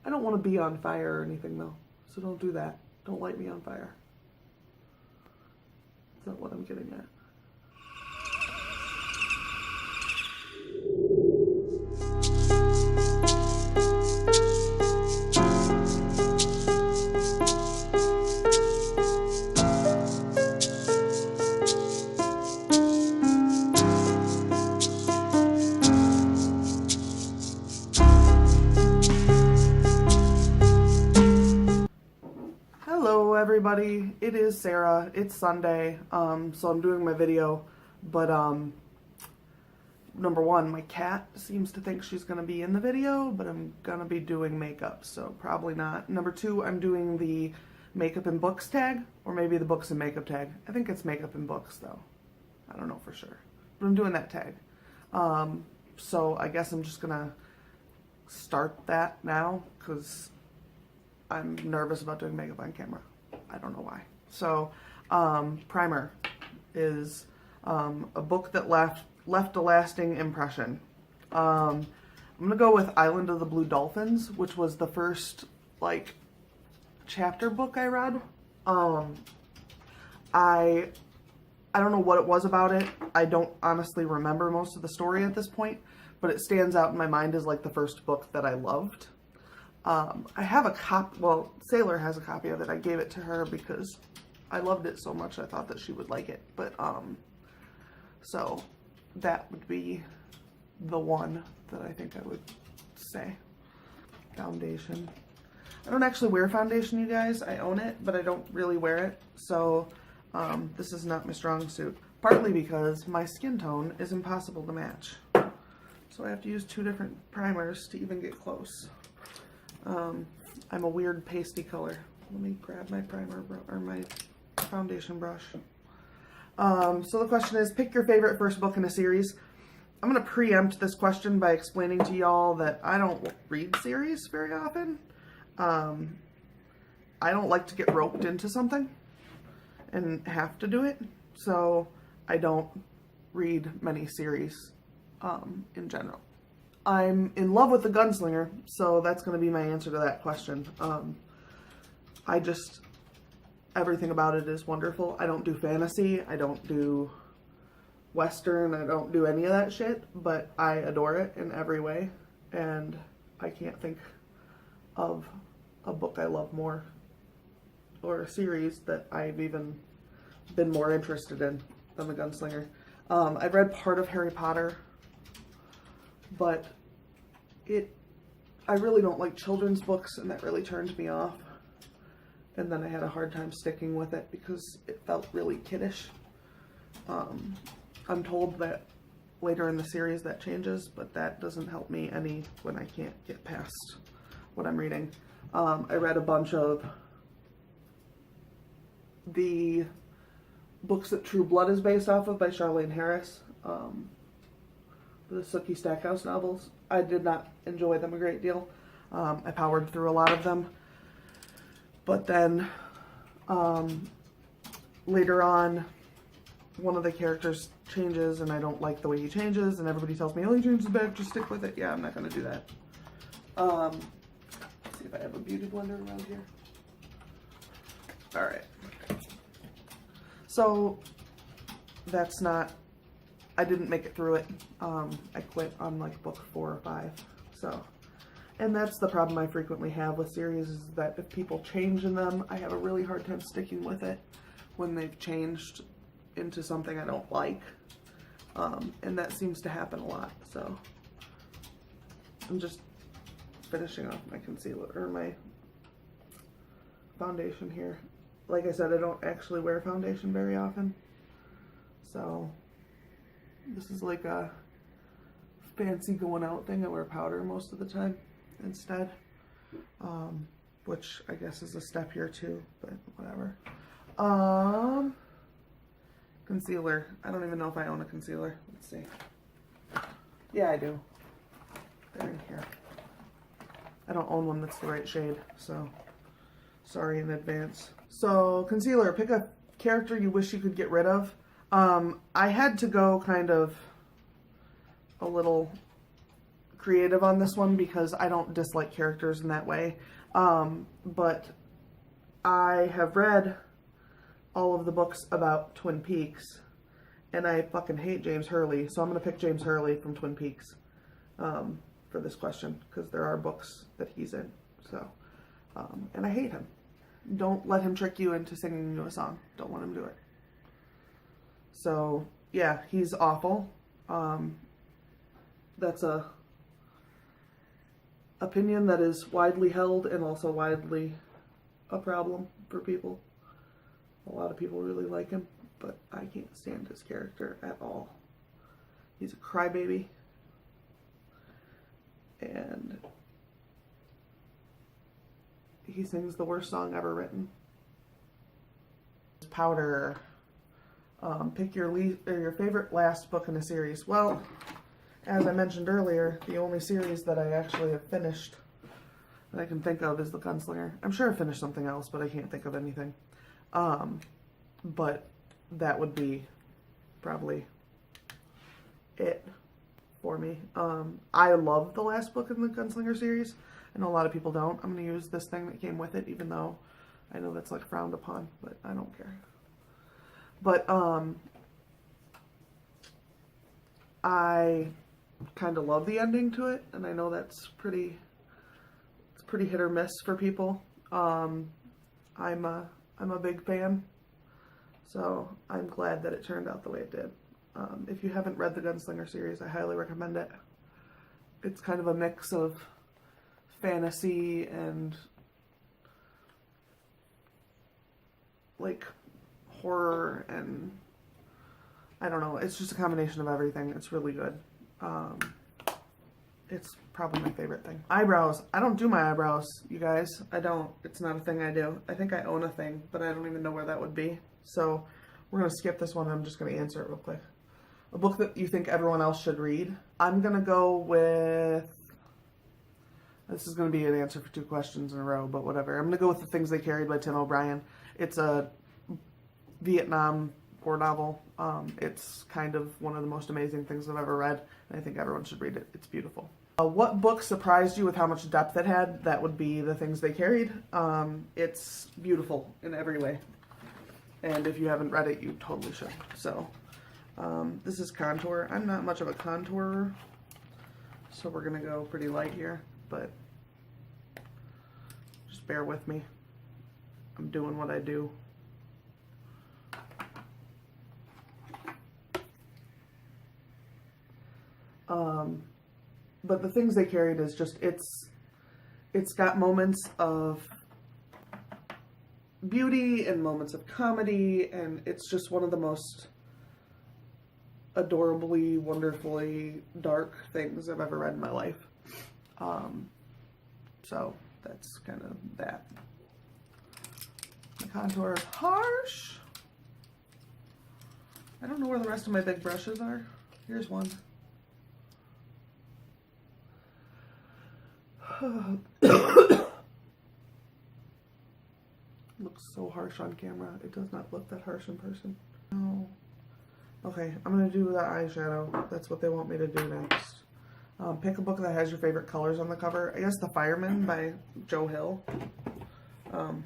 I don't want to be on fire or anything though, so don't do that. Don't light me on fire. That's not what I'm getting at. Hello everybody, it is Sarah. It's Sunday, so I'm doing my video, but number one, my cat seems to think she's gonna be in the video, but I'm gonna be doing makeup, so probably not. Number two, I'm doing the makeup and books tag, or maybe the books and makeup tag. I think it's makeup and books though. I don't know for sure, but I'm doing that tag. So I guess I'm just gonna start that now, because I'm nervous about doing makeup on camera. I don't know why. So, Primer is a book that left a lasting impression. I'm gonna go with Island of the Blue Dolphins, which was the first like chapter book I read. I don't know what it was about it. I don't honestly remember most of the story at this point, but it stands out in my mind as like the first book that I loved. I have a copy, well, Sailor has a copy of it. I gave it to her because I loved it so much I thought that she would like it. But, so that would be the one that I think I would say. Foundation. I don't actually wear foundation, you guys. I own it, but I don't really wear it. So, this is not my strong suit. Partly because my skin tone is impossible to match. So I have to use two different primers to even get close. I'm a weird pasty color. Let me grab my primer or my foundation brush. So the question is, pick your favorite first book in a series. I'm going to preempt this question by explaining to y'all that I don't read series very often. I don't like to get roped into something and have to do it. So I don't read many series in general. I'm in love with The Gunslinger, so that's going to be my answer to that question. Everything about it is wonderful. I don't do fantasy, I don't do Western, I don't do any of that shit, but I adore it in every way, and I can't think of a book I love more, or a series that I've even been more interested in than The Gunslinger. I've read part of Harry Potter, but I really don't like children's books, and that really turned me off. And then I had a hard time sticking with it because it felt really kiddish. I'm told that later in the series that changes, but that doesn't help me any when I can't get past what I'm reading. I read a bunch of the books that True Blood is based off of by Charlaine Harris. The Sookie Stackhouse novels. I did not enjoy them a great deal. I powered through a lot of them. But then, later on, one of the characters changes, and I don't like the way he changes, and everybody tells me, oh, he changes back, just stick with it. Yeah, I'm not going to do that. Let's see if I have a beauty blender around here. Alright. So, that's not... I didn't make it through it. I quit on like book 4 or 5. So, and that's the problem I frequently have with series, is that if people change in them, I have a really hard time sticking with it when they've changed into something I don't like. And that seems to happen a lot. So, I'm just finishing off my concealer, or my foundation here. Like I said, I don't actually wear foundation very often. So, this is like a fancy going out thing. I wear powder most of the time instead, which I guess is a step here too, but whatever. Concealer. I don't even know if I own a concealer. Let's see. Yeah, I do. They're in here. I don't own one that's the right shade, so sorry in advance. So, concealer. Pick a character you wish you could get rid of. I had to go kind of a little creative on this one because I don't dislike characters in that way. But I have read all of the books about Twin Peaks, and I fucking hate James Hurley, so I'm going to pick James Hurley from Twin Peaks for this question, because there are books that he's in. So, and I hate him. Don't let him trick you into singing you a song. Don't let him do it. So, yeah, he's awful. That's a opinion that is widely held and also widely a problem for people. A lot of people really like him, but I can't stand his character at all. He's a crybaby. And he sings the worst song ever written. Powder. Pick your favorite last book in a series. Well, as I mentioned earlier, the only series that I actually have finished that I can think of is The Gunslinger. I'm sure I finished something else, but I can't think of anything. But that would be probably it for me. I love the last book in the Gunslinger series. I know a lot of people don't. I'm going to use this thing that came with it, even though I know that's like frowned upon, but I don't care. But I kind of love the ending to it, and I know it's pretty hit or miss for people. I'm a big fan, so I'm glad that it turned out the way it did. If you haven't read the Gunslinger series, I highly recommend it. It's kind of a mix of fantasy and like horror, and I don't know, it's just a combination of everything. It's really good. It's probably my favorite thing. Eyebrows. I don't do my eyebrows, you guys. I don't. It's not a thing I do. I think I own a thing, but I don't even know where that would be. So we're going to skip this one. I'm just going to answer it real quick. A book that you think everyone else should read. I'm going to go with... This is going to be an answer for 2 questions in a row, but whatever. I'm going to go with The Things They Carried by Tim O'Brien. It's a Vietnam War novel. It's kind of one of the most amazing things I've ever read, and I think everyone should read it. It's beautiful. What book surprised you with how much depth it had? That would be The Things They Carried. It's beautiful in every way, and if you haven't read it, you totally should. So, this is contour. I'm not much of a contourer, so we're going to go pretty light here, but just bear with me. I'm doing what I do. But The Things They Carried is just, it's got moments of beauty and moments of comedy, and it's just one of the most adorably, wonderfully dark things I've ever read in my life. So that's kind of that. The contour is harsh. I don't know where the rest of my big brushes are. Here's one. Looks so harsh on camera. It does not look that harsh in person. No. Okay, I'm going to do the eyeshadow. That's what they want me to do next. Pick a book that has your favorite colors on the cover. I guess The Fireman by Joe Hill.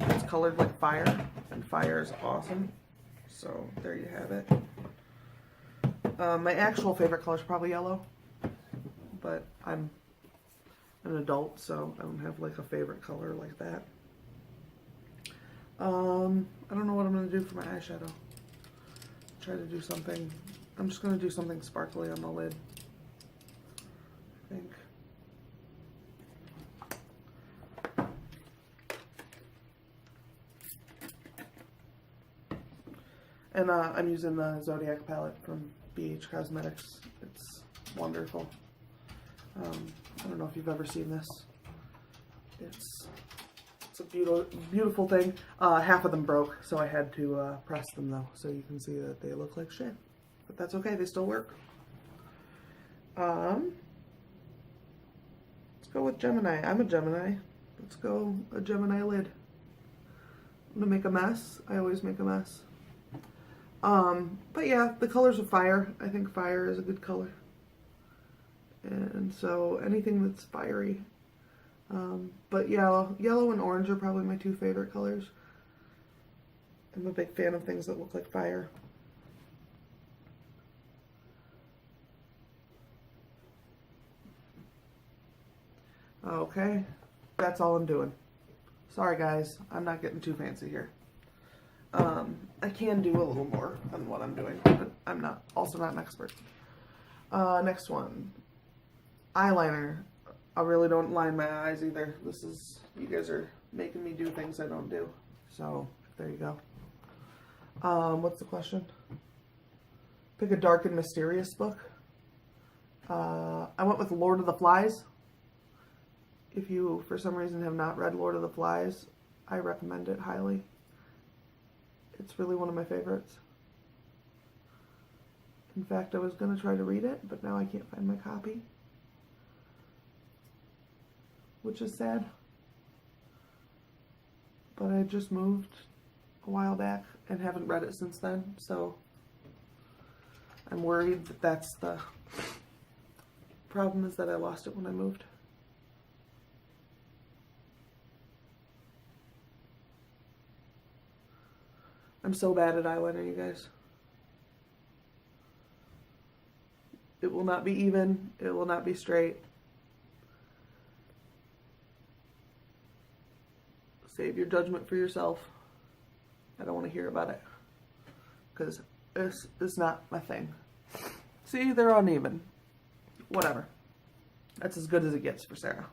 It's colored like fire, and fire is awesome. So there you have it. My actual favorite color is probably yellow, but I'm an adult, so I don't have like a favorite color like that. I don't know what I'm going to do for my eyeshadow. Try to do something. I'm just going to do something sparkly on the lid, I think. And I'm using the Zodiac palette from BH Cosmetics. It's wonderful. I don't know if you've ever seen this. It's a beautiful thing. Half of them broke, so I had to press them though, so you can see that they look like shit. But that's okay, they still work. Let's go with Gemini. I'm a Gemini. Let's go a Gemini lid. I'm gonna make a mess. I always make a mess. But yeah, the colors of fire. I think fire is a good color. And so anything that's fiery. But yellow and orange are probably my two favorite colors. I'm a big fan of things that look like fire. Okay, that's all I'm doing. Sorry guys, I'm not getting too fancy here. I can do a little more than what I'm doing, but I'm also not an expert. Next one. Eyeliner. I really don't line my eyes either. You guys are making me do things I don't do. So, there you go. What's the question? Pick a dark and mysterious book. I went with Lord of the Flies. If you, for some reason, have not read Lord of the Flies, I recommend it highly. It's really one of my favorites. In fact, I was going to try to read it, but now I can't find my copy, which is sad. But I just moved a while back and haven't read it since then, so I'm worried that that's the problem, is that I lost it when I moved. I'm so bad at eyeliner, you guys. It will not be even. It will not be straight. Save your judgment for yourself. I don't want to hear about it, because it's not my thing. See, they're uneven. Whatever. That's as good as it gets for Sarah.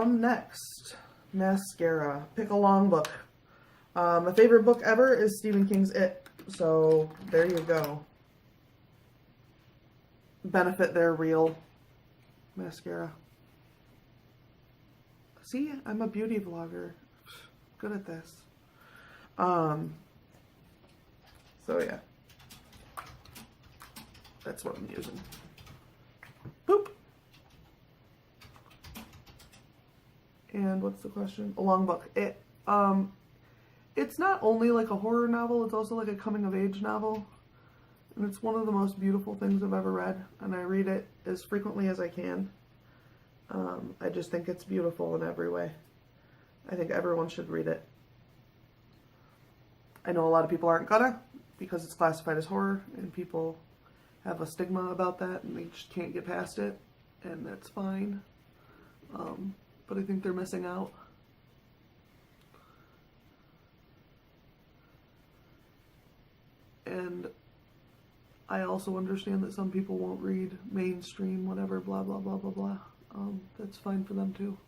Next. Mascara. Pick a long book. My favorite book ever is Stephen King's It. So, there you go. Benefit their real mascara. See, I'm a beauty vlogger. Good at this. So yeah. That's what I'm using. Boop. And what's the question? A long book. It's not only like a horror novel, it's also like a coming of age novel. And it's one of the most beautiful things I've ever read, and I read it as frequently as I can. I just think it's beautiful in every way. I think everyone should read it. I know a lot of people aren't gonna, because it's classified as horror, and people have a stigma about that, and they just can't get past it, and that's fine. But I think they're missing out. And I also understand that some people won't read mainstream, whatever, blah, blah, blah, blah, blah. That's fine for them too.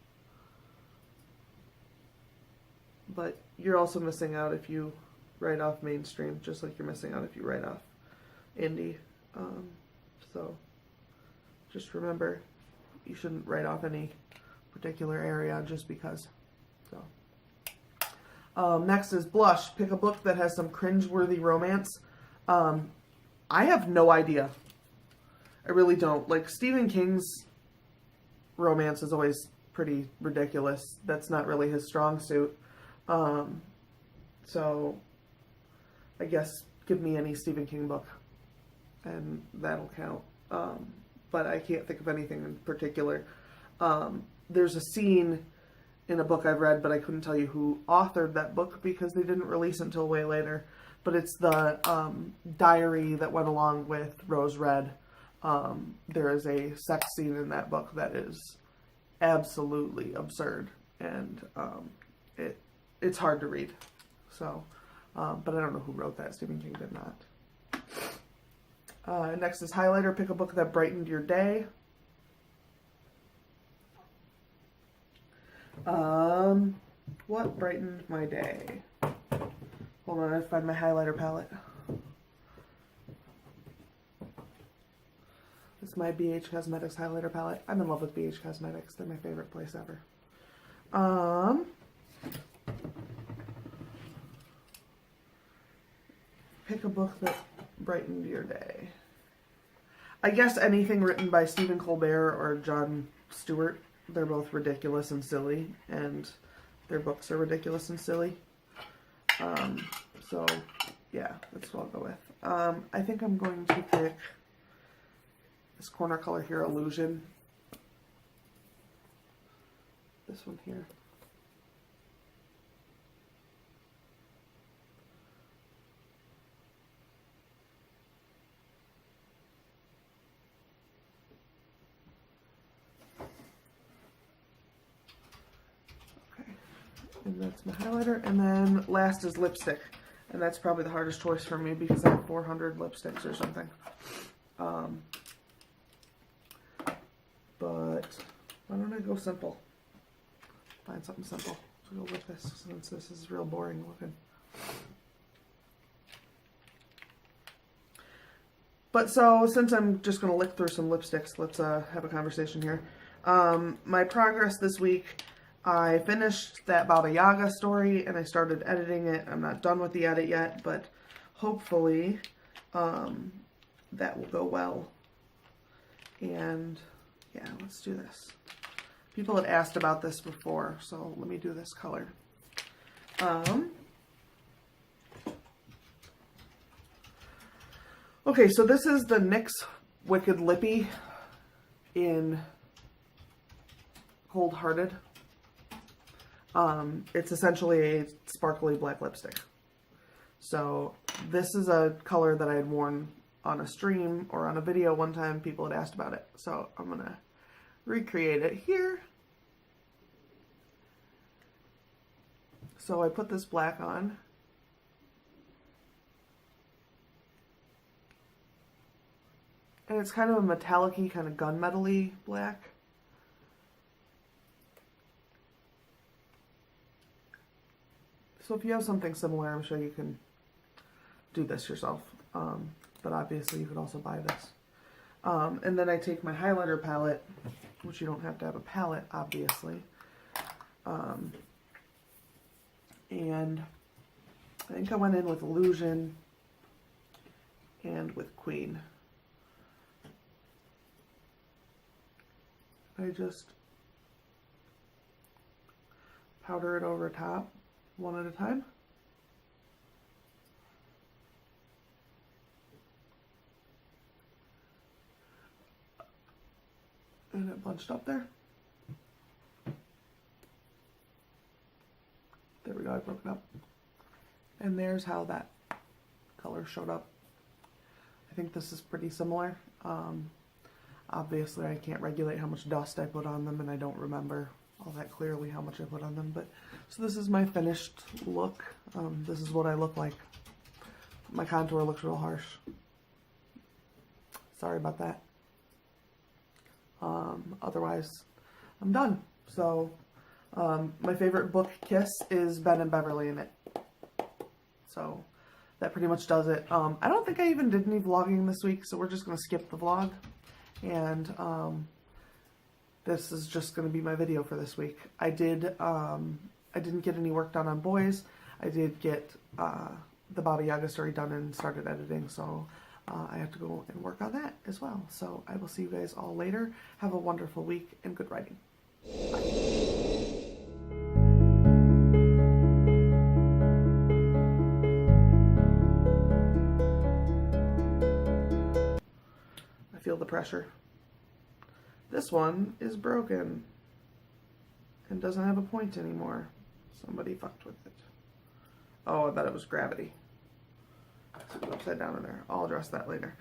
But you're also missing out if you write off mainstream, just like you're missing out if you write off indie. So just remember, you shouldn't write off any particular area just because. So next is Blush. Pick a book that has some cringeworthy romance. I have no idea. I really don't. Like, Stephen King's romance is always pretty ridiculous. That's not really his strong suit. So I guess give me any Stephen King book and that'll count. But I can't think of anything in particular. There's a scene in a book I've read, but I couldn't tell you who authored that book because they didn't release it until way later. But it's the diary that went along with Rose Red. There is a sex scene in that book that is absolutely absurd, and it's hard to read. So, but I don't know who wrote that. Stephen King did not. Next is Highlighter. Pick a book that brightened your day. What brightened my day? Hold on, I have to find my highlighter palette. This is my BH Cosmetics highlighter palette. I'm in love with BH Cosmetics. They're my favorite place ever. Pick a book that brightened your day. I guess anything written by Stephen Colbert or Jon Stewart. They're both ridiculous and silly, and their books are ridiculous and silly. So, yeah, that's what I'll go with. I think I'm going to pick this corner color here, Illusion. This one here. And that's my highlighter. And then last is lipstick. And that's probably the hardest choice for me because I have 400 lipsticks or something. But why don't I go simple? Find something simple to go with this since this is real boring looking. But so since I'm just going to lick through some lipsticks, let's have a conversation here. My progress this week. I finished that Baba Yaga story and I started editing it. I'm not done with the edit yet, but hopefully that will go well. And yeah, let's do this. People had asked about this before, so let me do this color. Okay, so this is the NYX Wicked Lippy in Cold Hearted. It's essentially a sparkly black lipstick. So this is a color that I had worn on a stream or on a video one time. People had asked about it. So I'm going to recreate it here. So I put this black on. And it's kind of a metallic-y, kind of gunmetal-y black. So if you have something similar, I'm sure you can do this yourself. But obviously you could also buy this. And then I take my highlighter palette, which you don't have to have a palette, obviously. And I think I went in with Illusion and with Queen. I just powder it over top one at a time. And it bunched up there. There we go, I broke it up. And there's how that color showed up. I think this is pretty similar. Obviously I can't regulate how much dust I put on them, and I don't remember all that clearly how much I put on them. But so this is my finished look. This is what I look like. My contour looks real harsh. Sorry about that. Otherwise, I'm done. So my favorite book kiss is Ben and Beverly in it. So that pretty much does it. I don't think I even did any vlogging this week, so we're just going to skip the vlog. And this is just going to be my video for this week. I didn't get any work done on boys. I did get the Baba Yaga story done and started editing, so I have to go and work on that as well. So I will see you guys all later. Have a wonderful week and good writing. Bye. Feel the pressure. This one is broken and doesn't have a point anymore. Somebody fucked with it. Oh, I bet it was gravity. It's upside down in there. I'll address that later.